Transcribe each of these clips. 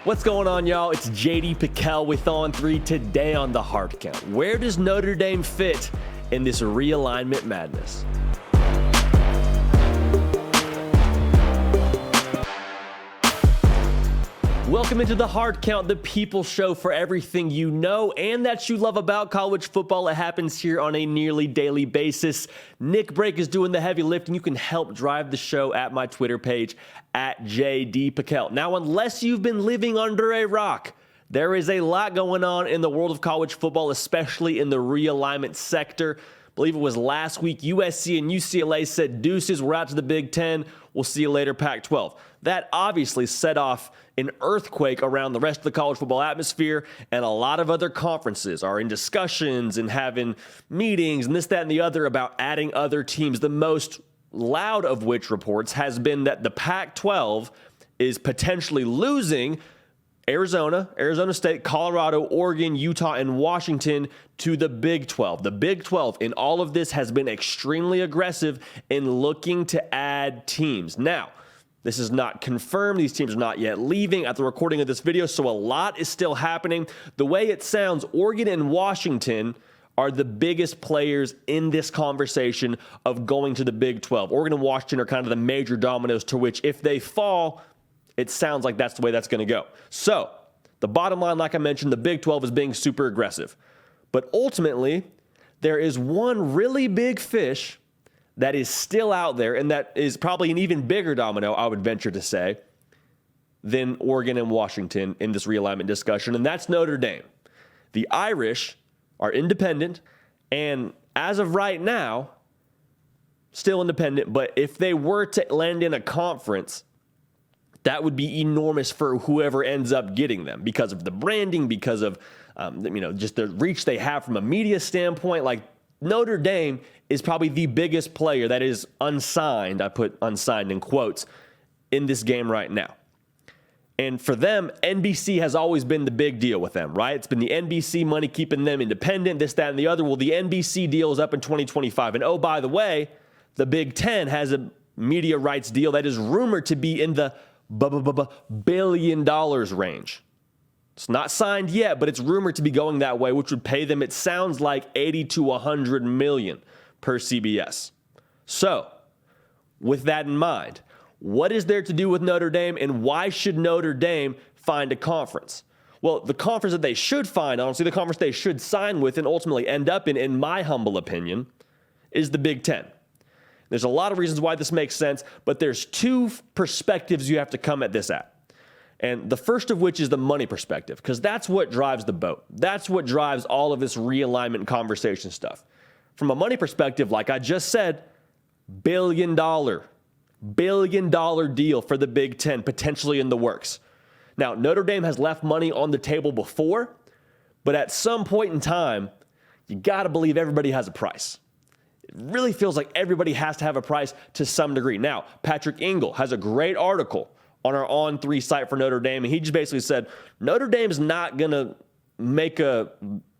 What's going on, y'all? It's JD Pickell with On 3 today on the Hard Count. Where does Notre Dame fit in this realignment madness? Welcome into the Hard Count, the people show for everything you know and that you love about college football. It happens here on a nearly daily basis. Nick Brake is doing the heavy lifting. You can help drive the show at my Twitter page at JD Pickell. Now, unless you've been living under a rock, there is a lot going on in the world of college football, especially in the realignment sector. I believe it was last week, USC and UCLA said deuces, we're out to the Big Ten. We'll see you later, Pac-12. That obviously set off an earthquake around the rest of the college football atmosphere, and a lot of other conferences are in discussions and having meetings and this, that, and the other about adding other teams. The most loud of which reports has been that the Pac-12 is potentially losing Arizona State, Colorado, Oregon, Utah, and Washington to the Big 12. The Big 12 in all of this has been extremely aggressive in looking to add teams. Now, this is not confirmed. These teams are not yet leaving at the recording of this video, so a lot is still happening. The way it sounds, Oregon and Washington are the biggest players in this conversation of going to the Big 12. Oregon and Washington are kind of the major dominoes to which, if they fall, it sounds like that's the way that's going to go. So the bottom line, like I mentioned, the Big 12 is being super aggressive. But ultimately, there is one really big fish that is still out there, and that is probably an even bigger domino, I would venture to say, than Oregon and Washington in this realignment discussion, and that's Notre Dame. The Irish are independent, and as of right now, still independent, but if they were to land in a conference, that would be enormous for whoever ends up getting them because of the branding, because of just the reach they have from a media standpoint. Like, Notre Dame is probably the biggest player that is unsigned, I put unsigned in quotes, in this game right now. And for them, NBC has always been the big deal with them, right? It's been the NBC money keeping them independent, this, that, and the other. Well, the NBC deal is up in 2025. And oh, by the way, the Big Ten has a media rights deal that is rumored to be in the $1 billion range. It's not signed yet, but it's rumored to be going that way, which would pay them, it sounds like, 80 to 100 million per CBS. So, with that in mind, what is there to do with Notre Dame, and why should Notre Dame find a conference? Well, the conference that they should find, honestly, the conference they should sign with and ultimately end up in my humble opinion, is the Big Ten. There's a lot of reasons why this makes sense, but there's two perspectives you have to come at this at. And the first of which is the money perspective, because that's what drives the boat. That's what drives all of this realignment conversation stuff. From a money perspective, like I just said, billion dollar deal for the Big Ten potentially in the works. Now, Notre Dame has left money on the table before, but at some point in time, you got to believe everybody has a price. It really feels like everybody has to have a price to some degree. Now, Patrick Engel has a great article on our On 3 site for Notre Dame, and he just basically said Notre Dame's not going to make a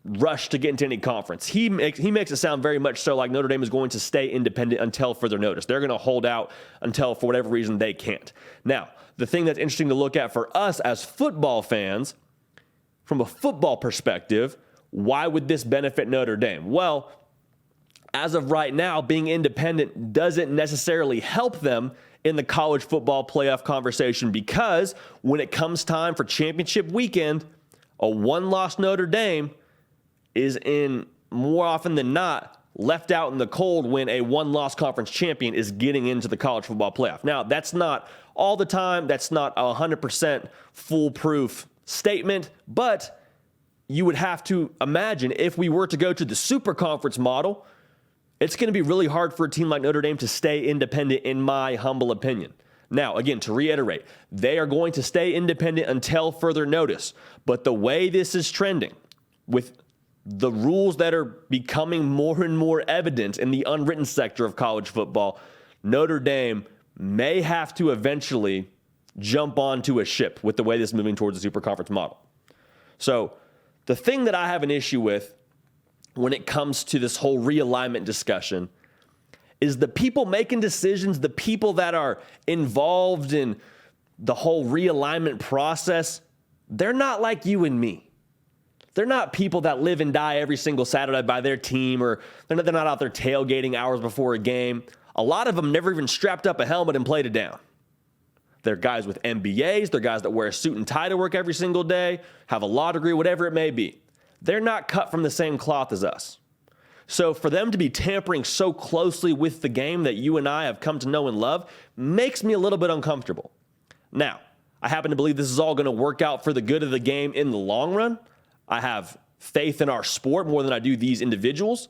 rush to get into any conference. He makes it sound very much so like Notre Dame is going to stay independent until further notice. They're going to hold out until, for whatever reason, they can't. Now, the thing that's interesting to look at for us as football fans, from a football perspective, why would this benefit Notre Dame? Well, as of right now, being independent doesn't necessarily help them in the college football playoff conversation, because when it comes time for championship weekend, a one-loss Notre Dame is in, more often than not, left out in the cold when a one-loss conference champion is getting into the college football playoff. Now, that's not all the time. That's not a 100% foolproof statement, but you would have to imagine if we were to go to the super conference model, it's going to be really hard for a team like Notre Dame to stay independent, in my humble opinion. Now, again, to reiterate, they are going to stay independent until further notice. But the way this is trending, with the rules that are becoming more and more evident in the unwritten sector of college football, Notre Dame may have to eventually jump onto a ship with the way this is moving towards the super conference model. So the thing that I have an issue with when it comes to this whole realignment discussion is the people making decisions, the people that are involved in the whole realignment process, they're not like you and me. They're not people that live and die every single Saturday by their team, or they're not out there tailgating hours before a game. A lot of them never even strapped up a helmet and played it down. They're guys with MBAs. They're guys that wear a suit and tie to work every single day, have a law degree, whatever it may be. They're not cut from the same cloth as us. So for them to be tampering so closely with the game that you and I have come to know and love makes me a little bit uncomfortable. Now, I happen to believe this is all going to work out for the good of the game in the long run. I have faith in our sport more than I do these individuals.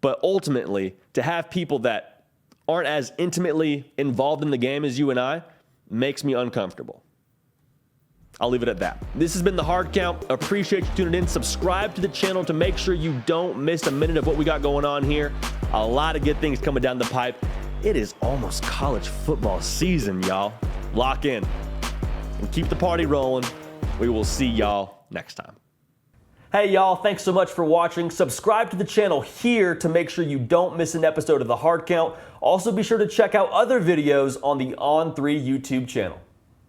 But ultimately, to have people that aren't as intimately involved in the game as you and I makes me uncomfortable. I'll leave it at that. This has been The Hard Count. Appreciate you tuning in. Subscribe to the channel to make sure you don't miss a minute of what we got going on here. A lot of good things coming down the pipe. It is almost college football season, y'all. Lock in and keep the party rolling. We will see y'all next time. Hey y'all, thanks so much for watching. Subscribe to the channel here to make sure you don't miss an episode of The Hard Count. Also be sure to check out other videos on the On3 YouTube channel.